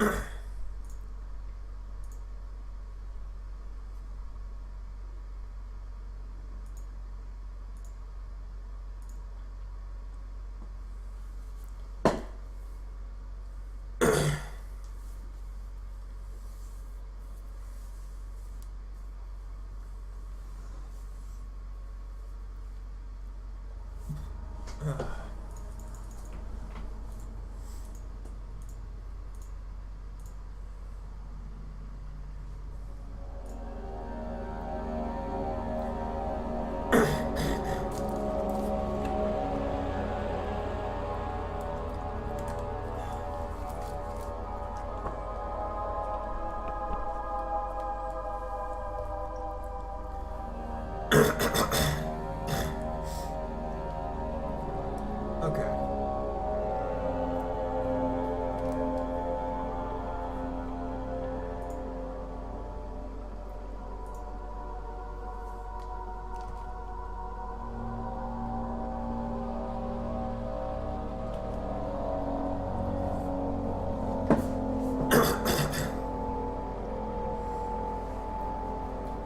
Okay.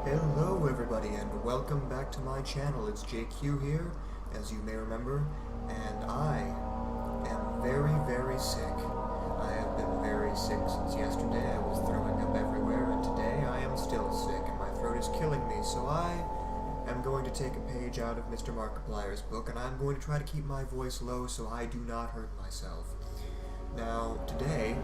Hello everybody and welcome back to my channel. It's JQ here, as you may remember, and I am very sick. I have been very sick since yesterday. I was throwing up everywhere, and today I am still sick and my throat is killing me, so I am going to take a page out of Mr. Markiplier's book and I'm going to try to keep my voice low so I do not hurt myself. Now, today,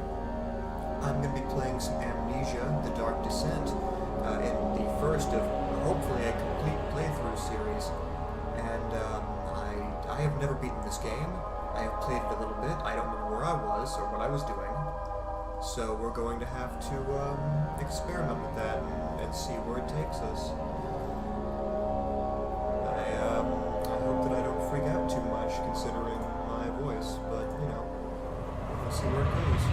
I'm going to be playing some Amnesia, The Dark Descent, in the first of, hopefully, a complete playthrough series. And I have never beaten this game. I have played it a little bit. I don't remember where I was or what I was doing. So we're going to have to experiment with that and see where it takes us. I hope that I don't freak out too much considering my voice, but, you know, we'll see where it goes.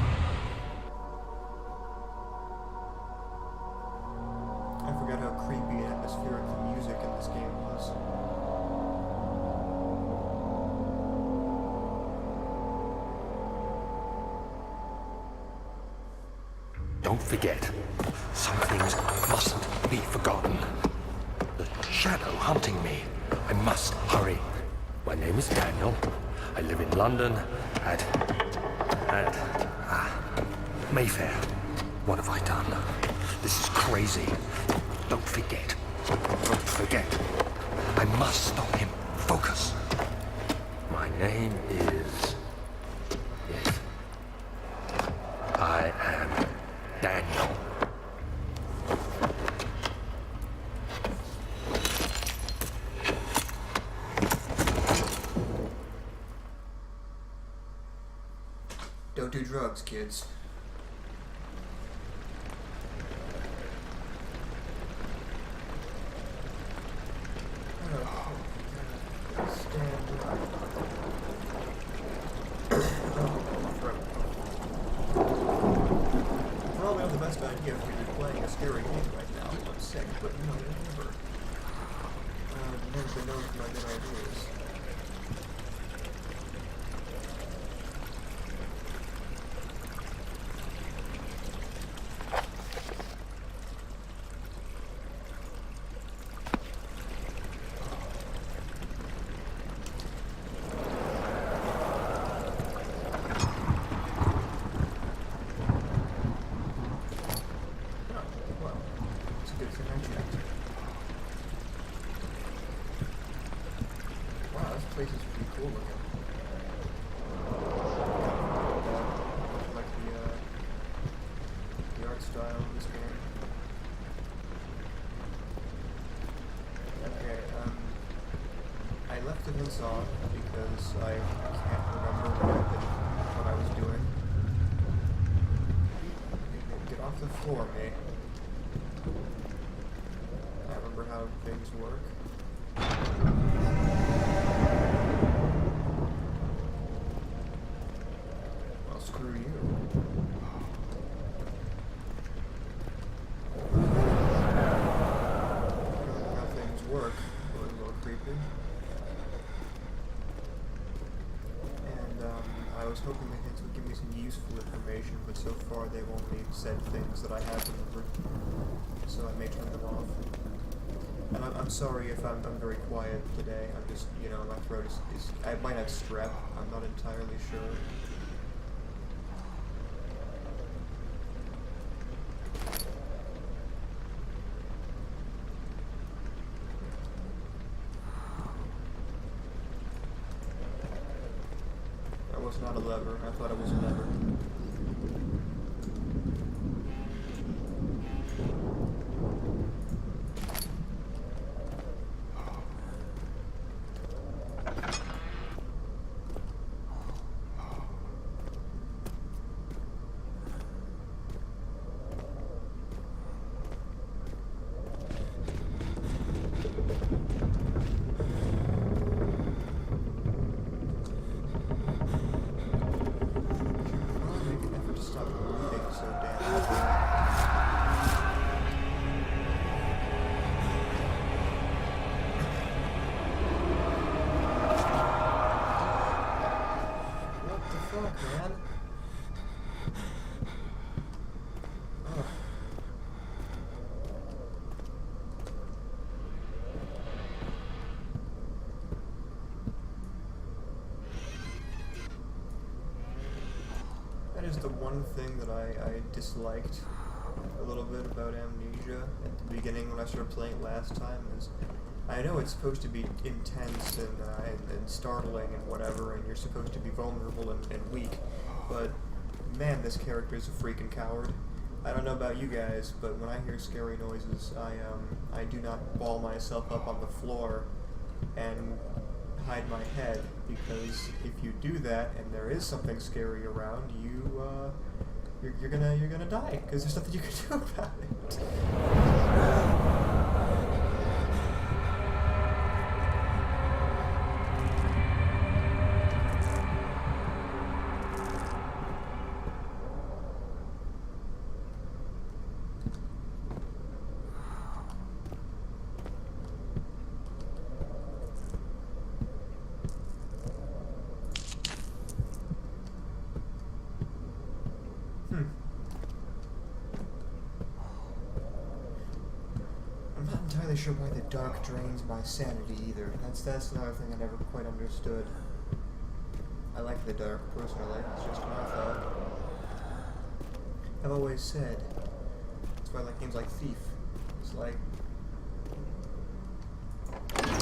I forgot how creepy and atmospheric the music in this game was. Don't forget, some things mustn't be forgotten. The shadow hunting me. I must hurry. My name is Daniel. I live in London at Mayfair. What have I done? This is crazy. Don't forget. Don't forget. I must stop him. Focus. My name is... Yes. I am Daniel. Don't do drugs, kids. Probably not the best idea for you to be playing a scary game right now. I'm sick, but you know, never. Never been known for my good ideas. Wow, this place is pretty cool looking. Like the art style of this game. Okay, I left the hints on because I can't remember what I was doing. Get off the floor, mate. I remember how things work. Well, screw you. How things work. A little creepy. And I was hoping the hints would give me some useful information, but so far they've only said things that I have remembered, so I may turn them off. And I'm sorry if I'm very quiet today. I'm just, you know, my throat is I might have strep. I'm not entirely sure. That was not a lever. I thought it was a lever. That is the one thing that I disliked a little bit about Amnesia at the beginning when I started playing it last time. Is I know it's supposed to be intense and startling and whatever, and you're supposed to be vulnerable and weak, but man, this character is a freaking coward. I don't know about you guys, but when I hear scary noises, I do not ball myself up on the floor and hide my head, because if you do that and there is something scary around, you're gonna die, because there's nothing you can do about it. I'm not entirely sure why the dark drains my sanity either. That's another thing I never quite understood. I like the dark personally. It's just my thought. I've always said that's why I like games like Thief. It's like dark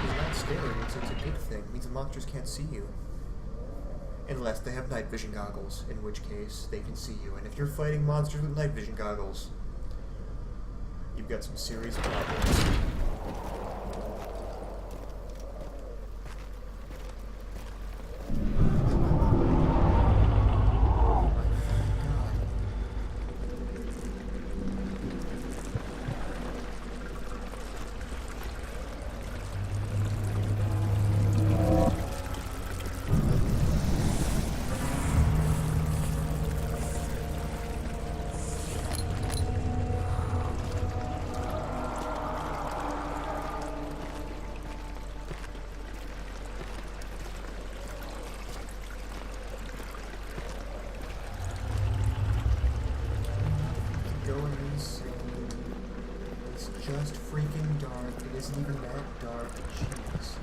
is not scary. It's a good thing. It means the monsters can't see you. Unless they have night vision goggles, in which case they can see you. And if you're fighting monsters with night vision goggles, you've got some serious problems. Going insane. It's just freaking dark. It isn't even that dark. Jeez.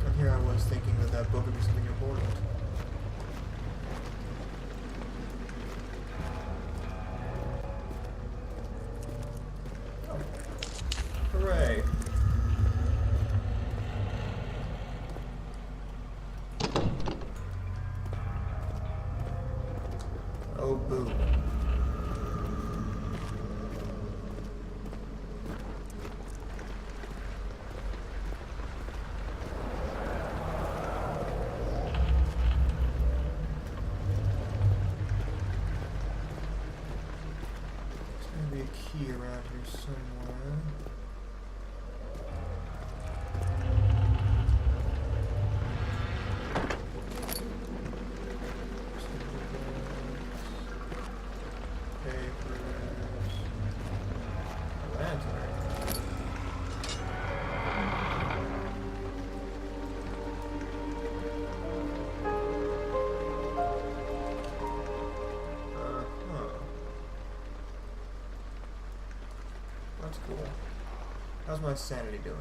And here I was thinking that book would be something important. Hooray. Oh, boo. There's gonna be a key around here somewhere. How's my sanity doing?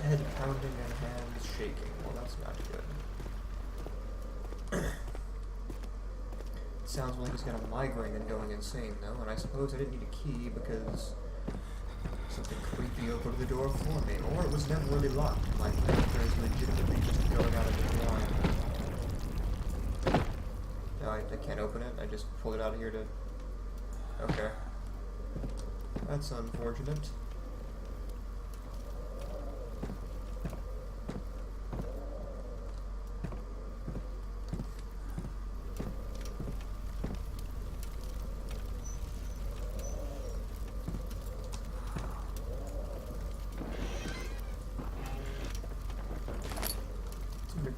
Head pounding and hands shaking. Well, that's not good. It sounds like he's got a migraine and going insane, though, and I suppose I didn't need a key because something creepy opened the door for me. Or it was never really locked. My character is legitimately just going out of the blind. No, I can't open it. I just pulled it out of here to... Okay. That's unfortunate.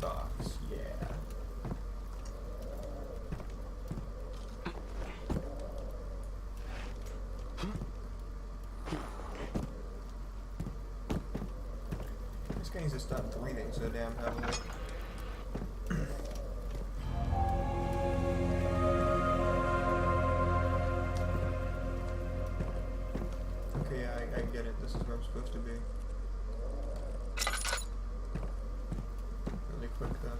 Box, yeah. This guy needs to stop breathing so damn heavily. Okay, I get it. This is where I'm supposed to be. Quick guns.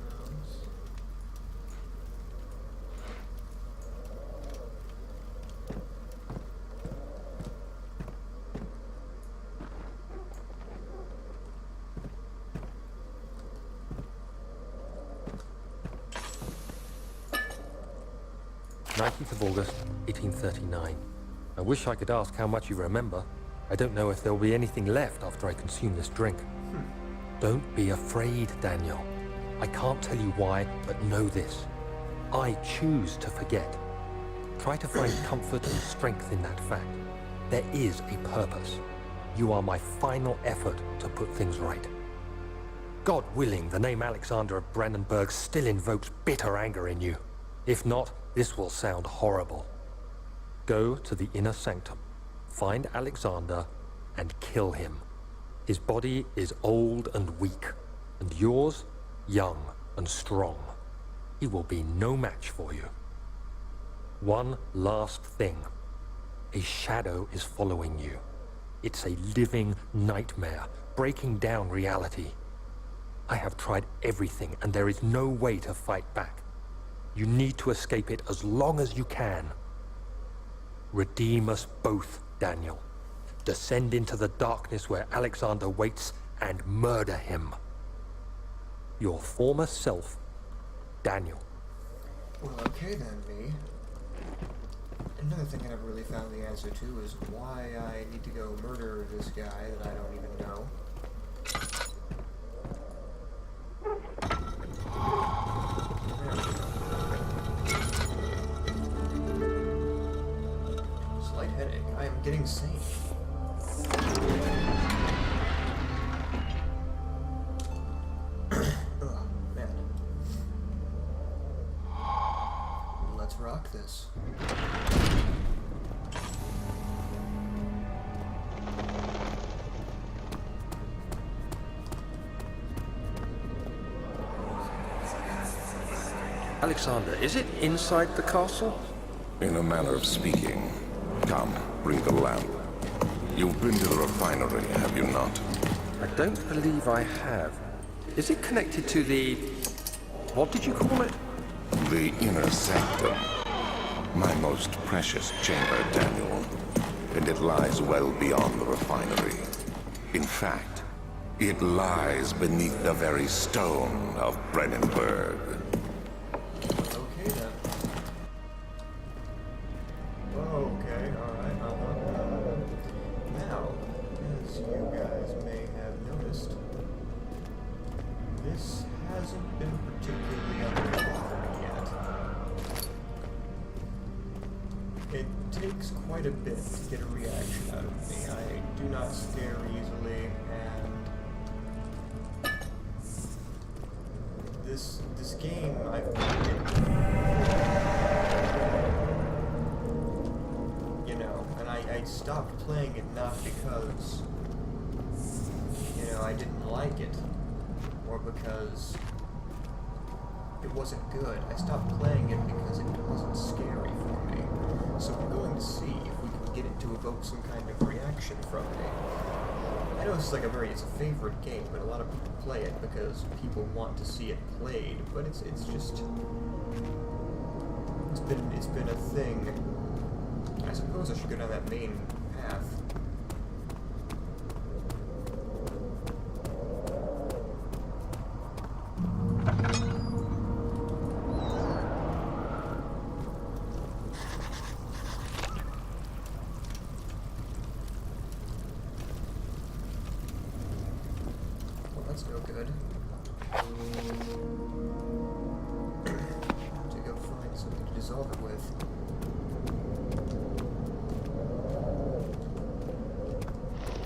Of August, 1839. I wish I could ask how much you remember. I don't know if there'll be anything left after I consume this drink. Don't be afraid, Daniel. I can't tell you why, but know this. I choose to forget. Try to find comfort and strength in that fact. There is a purpose. You are my final effort to put things right. God willing, the name Alexander of Brandenburg still invokes bitter anger in you. If not, this will sound horrible. Go to the inner sanctum, find Alexander, and kill him. His body is old and weak, and yours, young and strong. He will be no match for you. One last thing. A shadow is following you. It's a living nightmare, breaking down reality. I have tried everything, and there is no way to fight back. You need to escape it as long as you can. Redeem us both, Daniel. Descend into the darkness where Alexander waits and murder him. Your former self, Daniel. Well, okay then, me. Another thing I never really found the answer to is why I need to go murder this guy that I don't even know. Slight headache. I am getting sane. Rock this. Alexander, is it inside the castle? In a manner of speaking. Come, bring the lamp. You've been to the refinery, have you not? I don't believe I have. Is it connected to the... what did you call it? The inner sanctum. My most precious chamber, Daniel. And it lies well beyond the refinery. In fact, it lies beneath the very stone of Brandenburg. Okay then. Okay, alright, Now, as you guys may have noticed, this hasn't been particularly uncovered yet. It takes quite a bit to get a reaction out of me. I do not scare easily, and this game, I've played it, you know, and I stopped playing it not because, you know, I didn't like it, or because it wasn't good. I stopped playing it because it wasn't scary for me. So we're going to see if we can get it to evoke some kind of reaction from me. I know it's a favorite game, but a lot of people play it because people want to see it played, but it's just, it's been a thing. I suppose I should go down that main path. That's no good. To go find something to dissolve it with.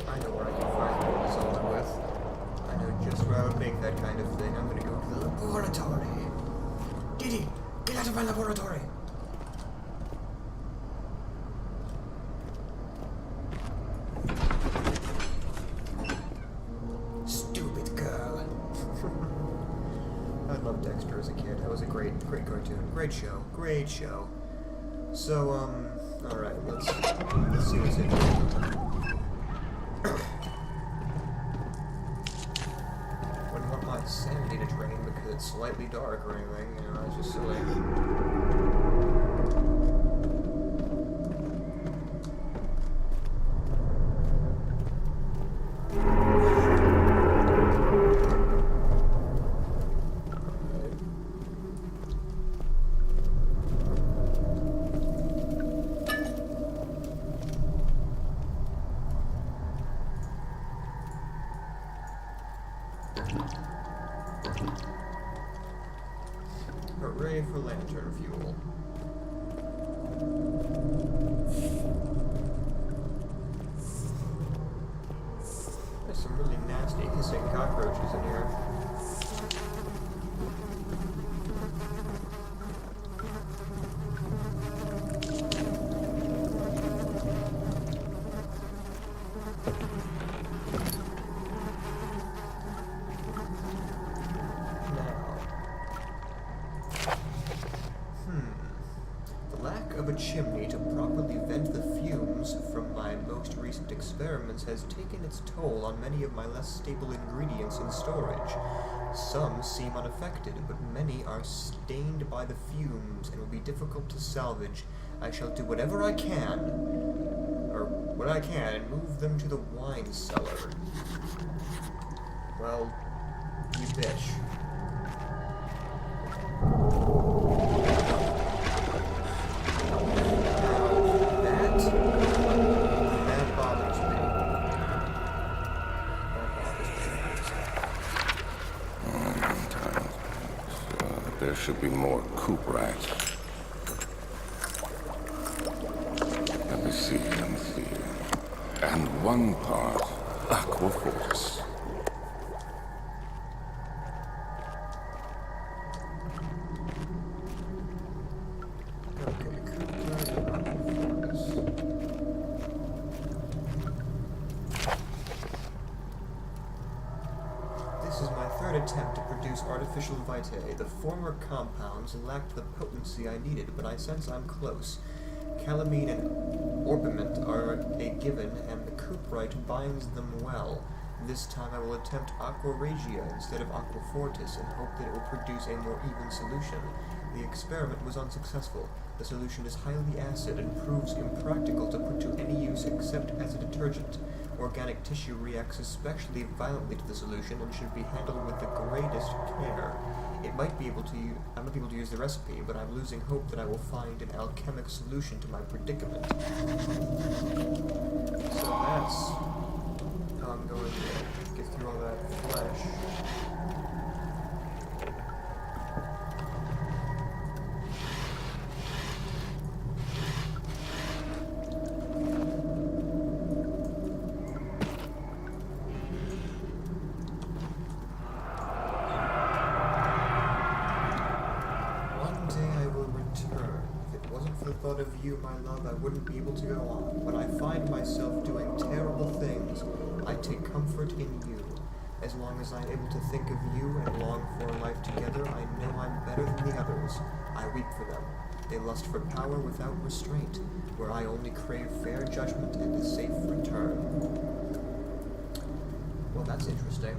I know where I can find something to dissolve it with. I know just where I would make that kind of thing. I'm gonna go to the laboratory. Didi, get out of my laboratory! I loved Dexter as a kid. That was a great cartoon. Great show. So, alright, let's see what's in here. Wouldn't want my sanity to drain because it's slightly dark or anything, you know, it's just silly. Hooray for lantern fuel. There's some really nasty hissing cockroaches in here. Of a chimney to properly vent the fumes from my most recent experiments has taken its toll on many of my less stable ingredients in storage. Some seem unaffected, but many are stained by the fumes and will be difficult to salvage. I shall do whatever I can, and move them to the wine cellar. Well, you bitch. There should be more coop rats. Let me see. And one part aquaforce. This is my third attempt to produce artificial vitae. The former compounds lacked the potency I needed, but I sense I'm close. Calamine and orpiment are a given, and the cuprite binds them well. This time I will attempt aqua regia instead of aqua fortis and hope that it will produce a more even solution. The experiment was unsuccessful. The solution is highly acid and proves impractical to put to any use except as a detergent. Organic tissue reacts especially violently to the solution and should be handled with the greatest care. I might be able to use the recipe, but I'm losing hope that I will find an alchemic solution to my predicament. So that's how I'm going to get through all that flesh. Thought of you, my love, I wouldn't be able to go on. When I find myself doing terrible things, I take comfort in you. As long as I'm able to think of you and long for a life together, I know I'm better than the others. I weep for them. They lust for power without restraint, where I only crave fair judgment and a safe return. Well, that's interesting.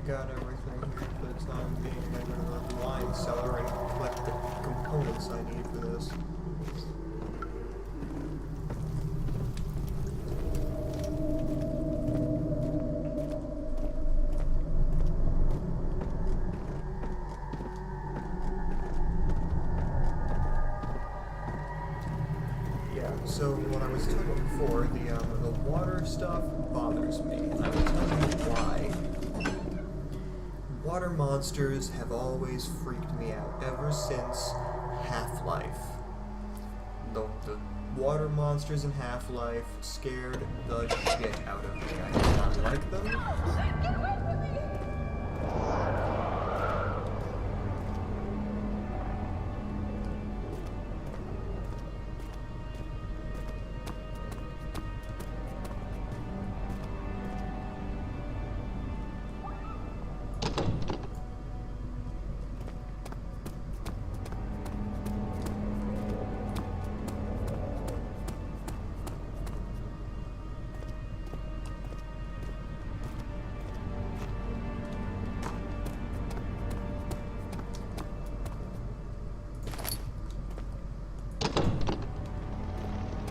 Got everything here for the time being. I'm going to the wine cellar and collect the components I need for this. Yeah, so what I was talking about before, the water stuff bothers me, and I will tell you why. Water monsters have always freaked me out, ever since Half-Life. The water monsters in Half-Life scared the shit out of me. I did not like them. Get away from me!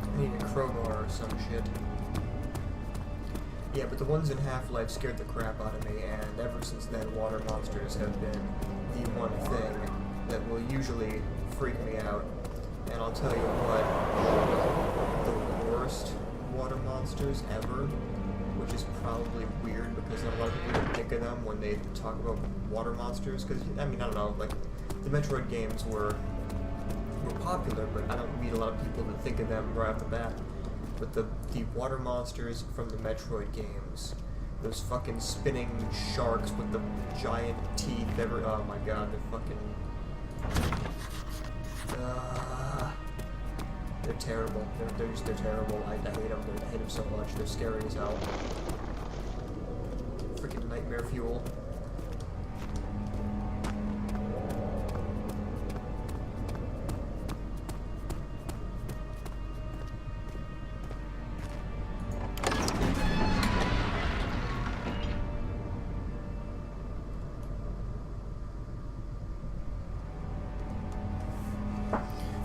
I need a crowbar or some shit. Yeah, but the ones in Half-Life scared the crap out of me, and ever since then, water monsters have been the one thing that will usually freak me out. And I'll tell you what, the worst water monsters ever, which is probably weird because a lot of people don't think of them when they talk about water monsters, because, I mean, I don't know, like, the Metroid games were popular, but I don't meet a lot of people that think of them right off the bat. But the water monsters from the Metroid games, those fucking spinning sharks with the giant teeth, oh my god, they're fucking... they're terrible. They're terrible. I hate them. I hate them so much. They're scary as hell. Freaking nightmare fuel.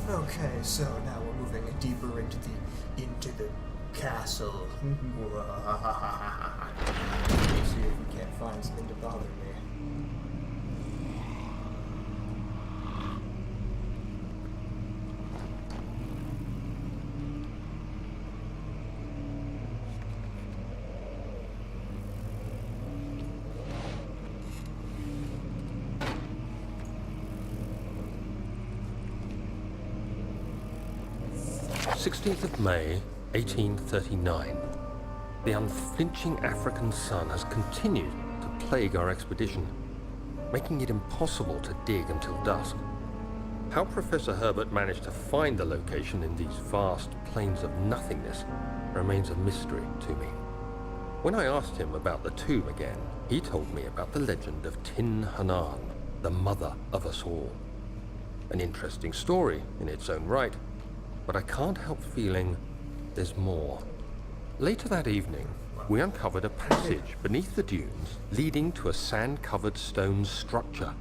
Okay, so now we're moving deeper into the castle. Let's see if we can't find something to bother me. May 1839. The unflinching African sun has continued to plague our expedition, making it impossible to dig until dusk. How Professor Herbert managed to find the location in these vast plains of nothingness remains a mystery to me. When I asked him about the tomb again, he told me about the legend of Tin Hanan, the mother of us all. An interesting story in its own right, but I can't help feeling there's more. Later that evening, we uncovered a passage beneath the dunes leading to a sand-covered stone structure.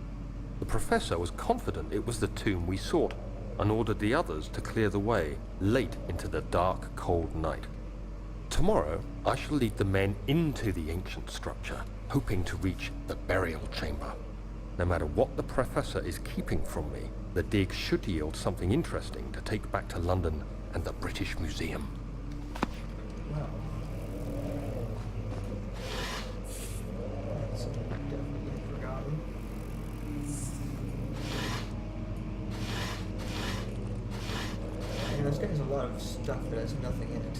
The professor was confident it was the tomb we sought and ordered the others to clear the way late into the dark, cold night. Tomorrow, I shall lead the men into the ancient structure, hoping to reach the burial chamber. No matter what the professor is keeping from me, the dig should yield something interesting to take back to London and the British Museum. Wow. That's definitely forgotten. lot of stuff that has nothing in it.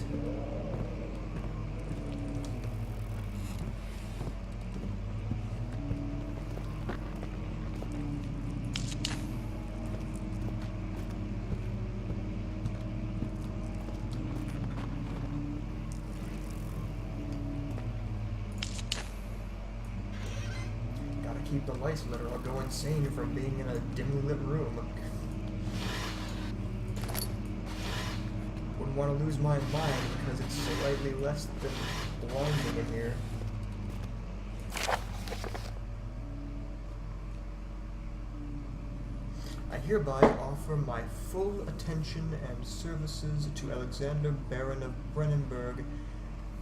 Gotta keep the lights lit or I'll go insane from being in a dimly lit room. Wouldn't want to lose my mind because it's slightly less than blinding in here. I hereby offer my full attention and services to Alexander, Baron of Brennenburg.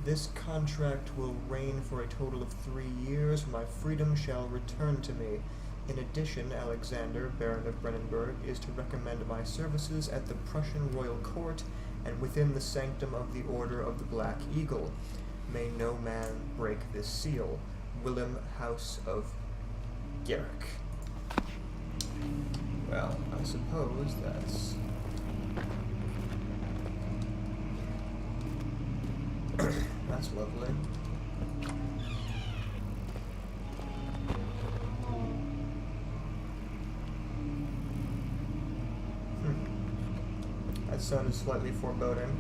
This contract will reign for a total of 3 years. My freedom shall return to me. In addition, Alexander, Baron of Brennenburg, is to recommend my services at the Prussian royal court and within the sanctum of the Order of the Black Eagle. May no man break this seal. Willem, House of Garrick. Well, I suppose that's... that's lovely. That sounded slightly foreboding.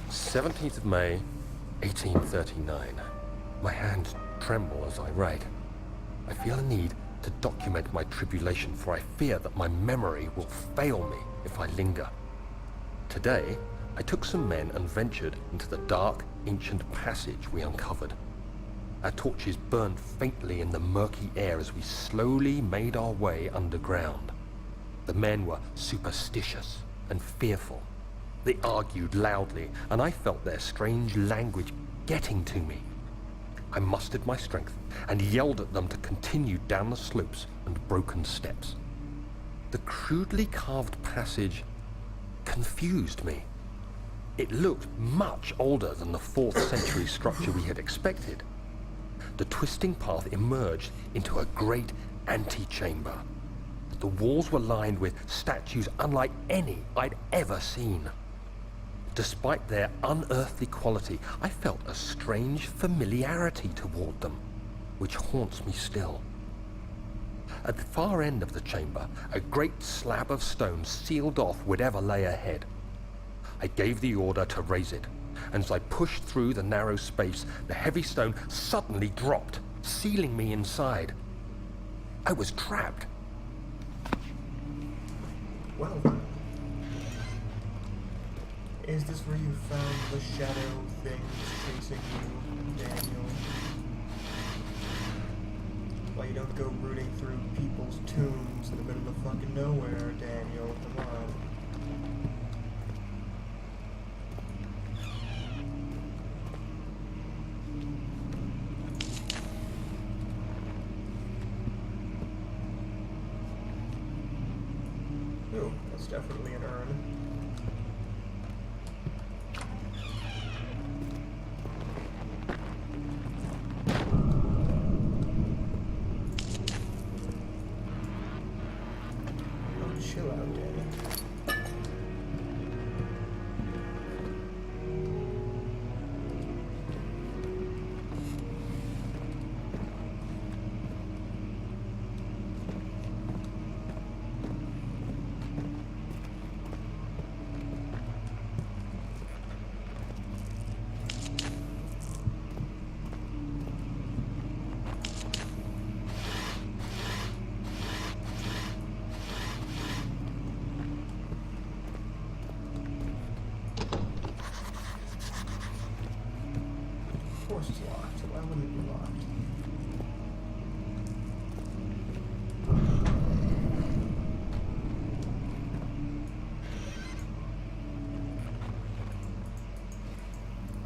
"17th of May, 1839. My hands tremble as I write. I feel a need to document my tribulation, for I fear that my memory will fail me if I linger. Today, I took some men and ventured into the dark, ancient passage we uncovered. Our torches burned faintly in the murky air as we slowly made our way underground. The men were superstitious and fearful. They argued loudly, and I felt their strange language getting to me. I mustered my strength and yelled at them to continue down the slopes and broken steps. The crudely carved passage confused me. It looked much older than the 4th century structure we had expected. The twisting path emerged into a great antechamber. The walls were lined with statues unlike any I'd ever seen. Despite their unearthly quality, I felt a strange familiarity toward them, which haunts me still. At the far end of the chamber, a great slab of stone sealed off whatever lay ahead. I gave the order to raise it, and as I pushed through the narrow space, the heavy stone suddenly dropped, sealing me inside. I was trapped. Well, is this where you found the shadow things chasing you, Daniel? Why you don't go rooting through people's tombs in the middle of fucking nowhere, Daniel? Come on. Ooh, that's definitely an urn. Chill out, Danny. Of course it's locked. Why wouldn't it be locked?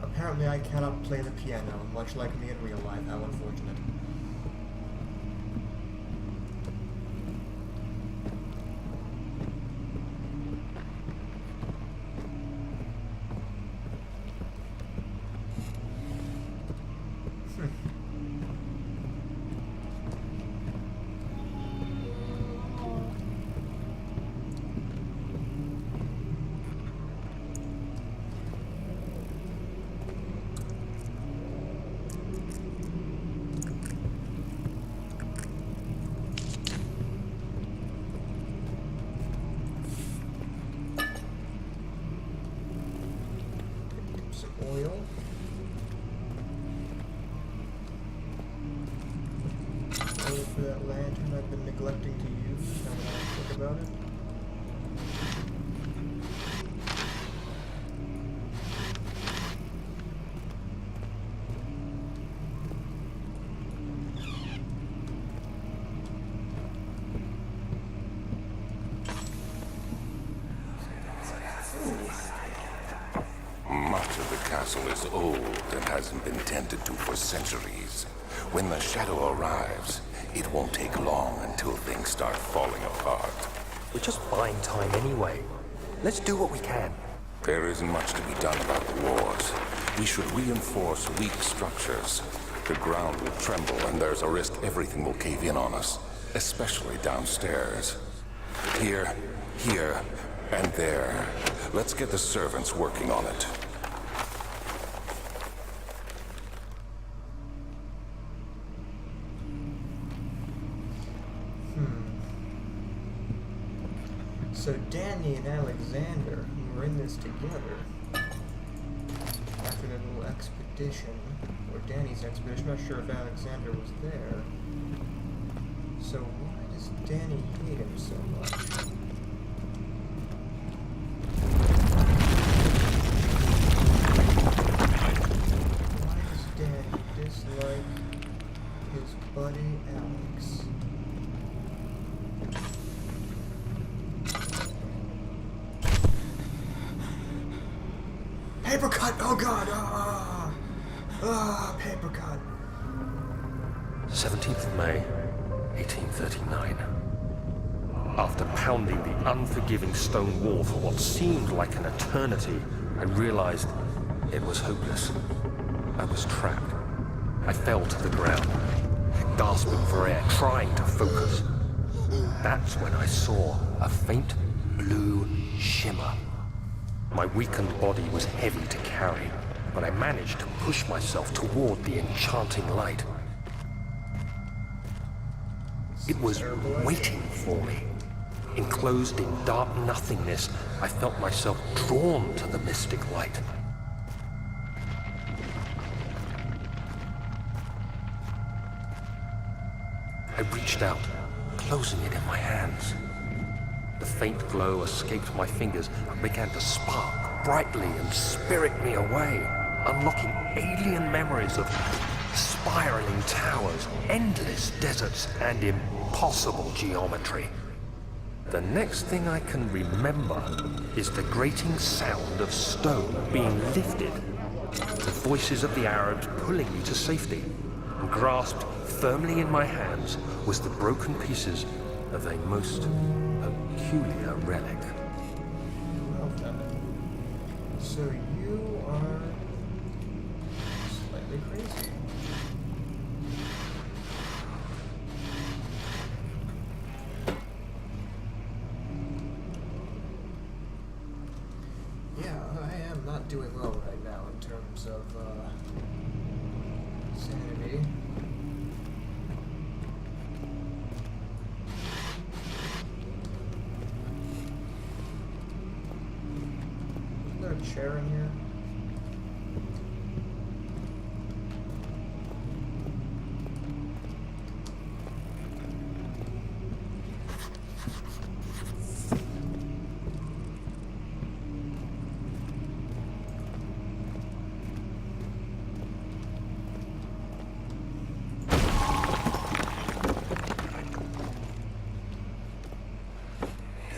Apparently I cannot play the piano, much like me in real life. How unfortunate. oil. Oil for that lantern I've been neglecting to use, now that I think about it. Much of the castle is old and hasn't been tended to for centuries. When the shadow arrives, it won't take long until things start falling apart. We're just buying time anyway. Let's do what we can. There isn't much to be done about the wars. We should reinforce weak structures. The ground will tremble and there's a risk everything will cave in on us, especially downstairs. Here, and there. Let's get the servants working on it. So Danny and Alexander, who were in this together, after their little expedition, or Danny's expedition, I'm not sure if Alexander was there. So why does Danny hate him so much? Why does Danny dislike his buddy Alex? Paper cut! Oh god! Paper cut! 17th of May, 1839. After pounding the unforgiving stone wall for what seemed like an eternity, I realized it was hopeless. I was trapped. I fell to the ground, gasping for air, trying to focus. That's when I saw a faint blue shimmer. My weakened body was heavy to carry, but I managed to push myself toward the enchanting light. It was waiting for me. Enclosed in dark nothingness, I felt myself drawn to the mystic light. I reached out, closing it in my hands. The faint glow escaped my fingers and began to spark brightly and spirit me away, unlocking alien memories of spiraling towers, endless deserts, and impossible geometry. The next thing I can remember is the grating sound of stone being lifted, the voices of the Arabs pulling me to safety, and grasped firmly in my hands was the broken pieces of a most peculiar relic. Well done. So you are slightly crazy. Yeah, I am not doing well right now in terms of sanity. Is there a chair in here?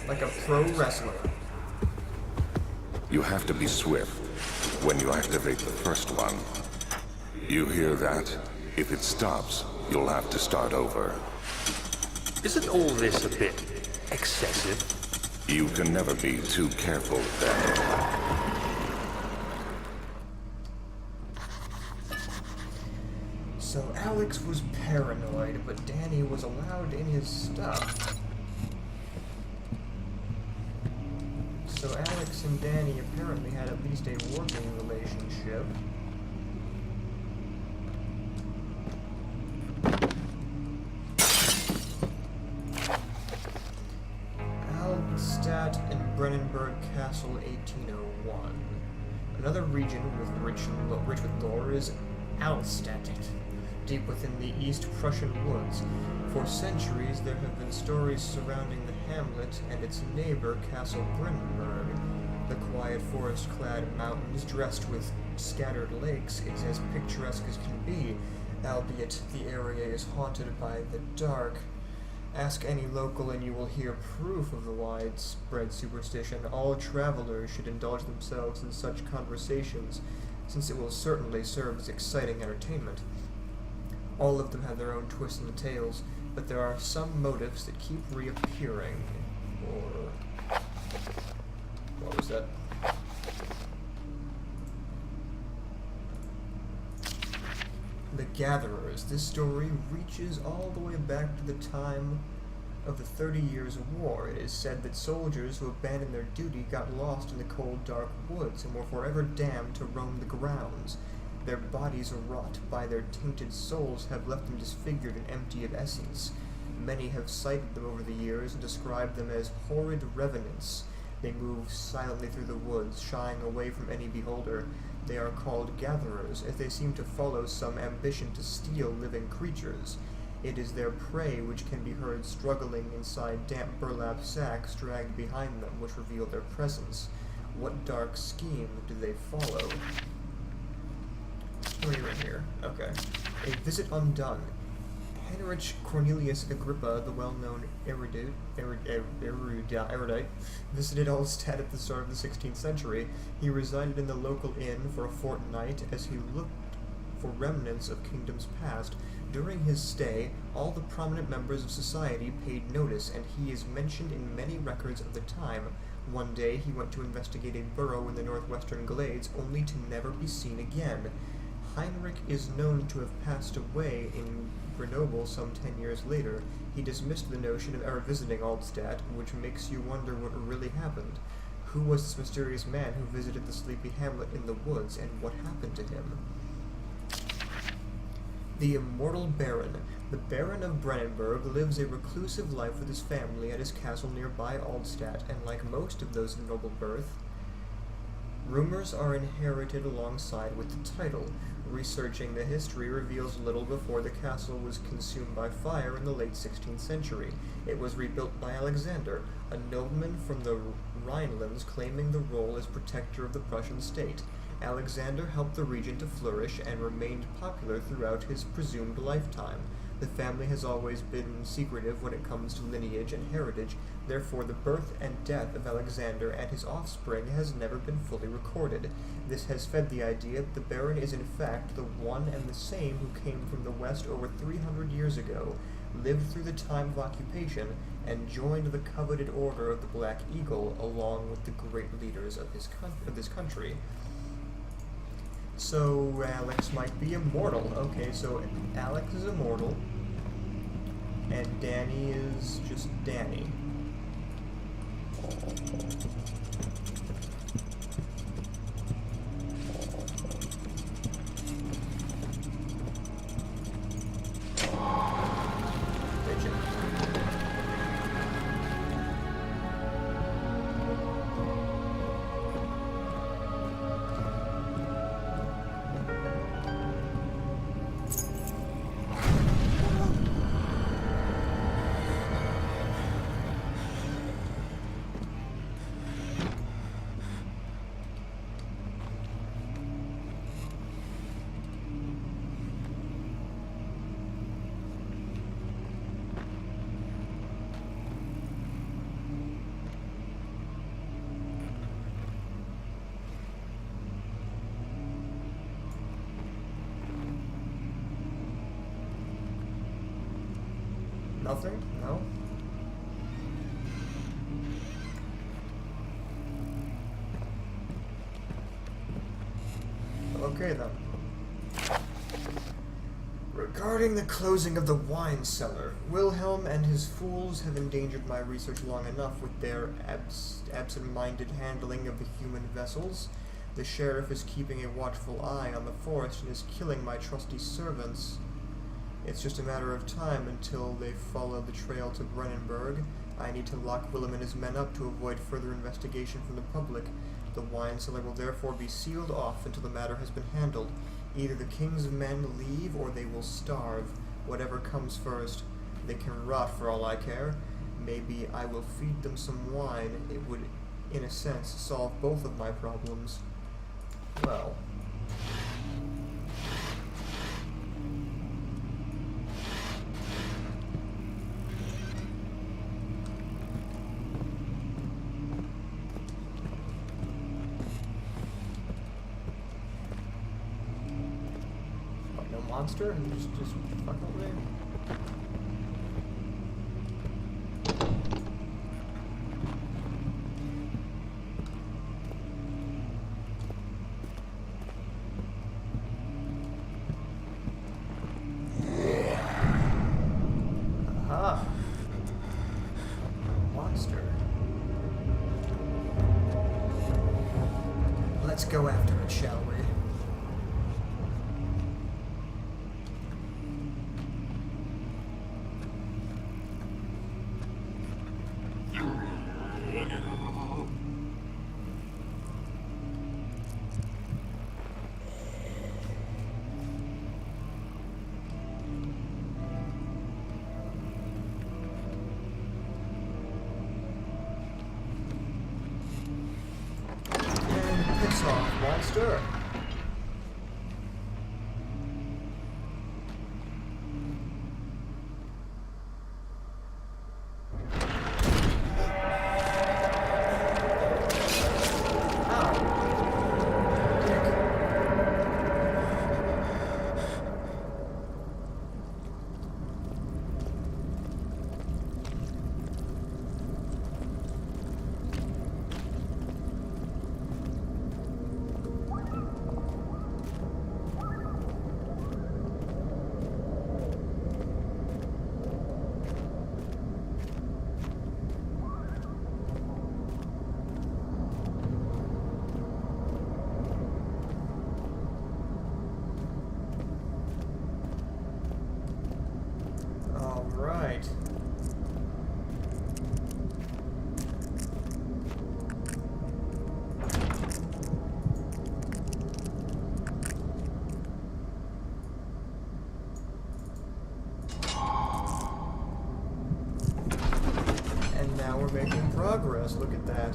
Like a pro wrestler. You have to be swift when you activate the first one. You hear that? If it stops, you'll have to start over. Isn't all this a bit excessive? You can never be too careful, Daniel. So Alex was paranoid, but Danny was allowed in his stuff. So Alex and Danny apparently had at least a working relationship. Alstadt and Brennenburg Castle, 1801. Another region rich with lore is Alstadt, deep within the East Prussian woods. For centuries, there have been stories surrounding the hamlet and its neighbor, Castle Brennenburg. The quiet forest-clad mountains dressed with scattered lakes is as picturesque as can be, albeit the area is haunted by the dark. Ask any local and you will hear proof of the widespread superstition. All travelers should indulge themselves in such conversations, since it will certainly serve as exciting entertainment. All of them have their own twists in the tales, but there are some motifs that keep reappearing. Or... what was that? The Gatherers. This story reaches all the way back to the time of the 30 Years' War. It is said that soldiers who abandoned their duty got lost in the cold, dark woods and were forever damned to roam the grounds. Their bodies wrought by their tainted souls have left them disfigured and empty of essence. Many have cited them over the years and described them as horrid revenants. They move silently through the woods, shying away from any beholder. They are called gatherers, as they seem to follow some ambition to steal living creatures. It is their prey which can be heard struggling inside damp burlap sacks dragged behind them, which reveal their presence. What dark scheme do they follow? Oh, you're in here. Okay. A visit undone. Heinrich Cornelius Agrippa, the well-known erudite, visited Alstadt at the start of the 16th century. He resided in the local inn for a fortnight as he looked for remnants of kingdoms past. During his stay, all the prominent members of society paid notice, and he is mentioned in many records of the time. One day he went to investigate a burrow in the northwestern glades, only to never be seen again. Heinrich is known to have passed away in Grenoble some 10 years later. He dismissed the notion of ever visiting Alstadt, which makes you wonder what really happened. Who was this mysterious man who visited the sleepy hamlet in the woods, and what happened to him? The Immortal Baron. The Baron of Brennenburg lives a reclusive life with his family at his castle nearby Alstadt, and like most of those of noble birth, rumors are inherited alongside with the title. Researching the history reveals little before the castle was consumed by fire in the late 16th century. It was rebuilt by Alexander, a nobleman from the Rhinelands claiming the role as protector of the Prussian state. Alexander helped the region to flourish and remained popular throughout his presumed lifetime. The family has always been secretive when it comes to lineage and heritage, therefore the birth and death of Alexander and his offspring has never been fully recorded. This has fed the idea that the Baron is in fact the one and the same who came from the west over 300 years ago, lived through the time of occupation, and joined the coveted Order of the Black Eagle along with the great leaders of this country. So Alex might be immortal. Okay, so Alex is immortal, and Danny is just Danny. Nothing? No? Okay then. Regarding the closing of the wine cellar, Wilhelm and his fools have endangered my research long enough with their absent-minded handling of the human vessels. The sheriff is keeping a watchful eye on the forest and is killing my trusty servants. It's just a matter of time until they follow the trail to Brennenburg. I need to lock Willem and his men up to avoid further investigation from the public. The wine cellar will therefore be sealed off until the matter has been handled. Either the king's men leave or they will starve. Whatever comes first. They can rot for all I care. Maybe I will feed them some wine. It would, in a sense, solve both of my problems. Well... no monster? And just fuck over there? Aha! Monster. Let's go after it, shall we? Piss off, monster! Right. And now we're making progress. Look at that.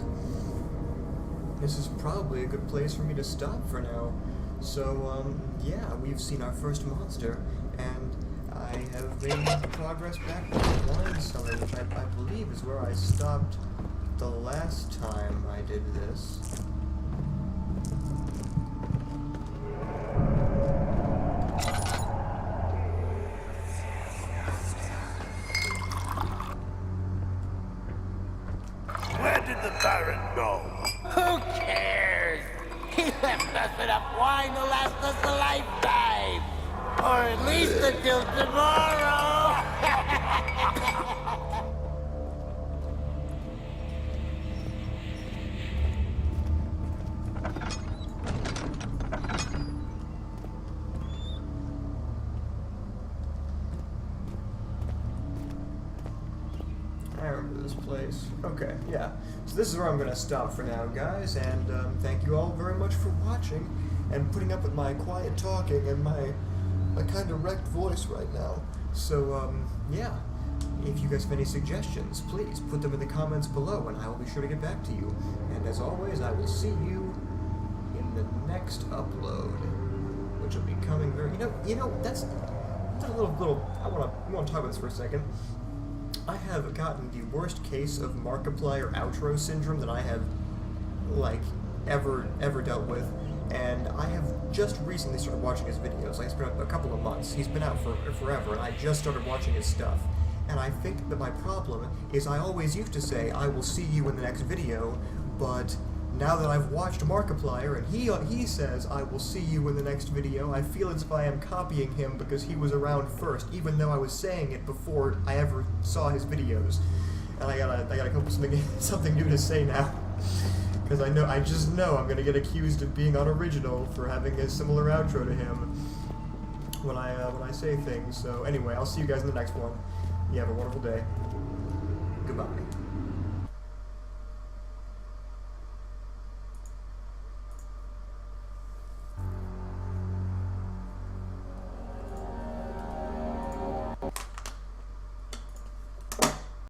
This is probably a good place for me to stop for now. So, yeah, we've seen our first monster, and I have made progress back to the wine cellar, which I believe is where I stopped the last time I did this. Where did the Baron go? Who cares? He left us enough wine to last us a lifetime. Or at least until tomorrow. I remember this place. Okay, yeah. So this is where I'm going to stop for now, guys, and thank you all very much for watching and putting up with my quiet talking and my kind of wrecked voice right now. So, yeah. If you guys have any suggestions, please put them in the comments below, and I will be sure to get back to you. And as always, I will see you in the next upload, which will be coming very... You know, that's a little... I want to talk about this for a second. I have gotten the worst case of Markiplier outro syndrome that I have, like, ever dealt with. And I have just recently started watching his videos. Like, it's been a couple of months. He's been out for forever, and I just started watching his stuff. And I think that my problem is I always used to say, I will see you in the next video, but now that I've watched Markiplier and he says, I will see you in the next video, I feel as if I am copying him because he was around first, even though I was saying it before I ever saw his videos. And I gotta come up with something new to say now. Because I just know I'm gonna get accused of being unoriginal for having a similar outro to him when I say things. So anyway, I'll see you guys in the next one. You have a wonderful day. Goodbye.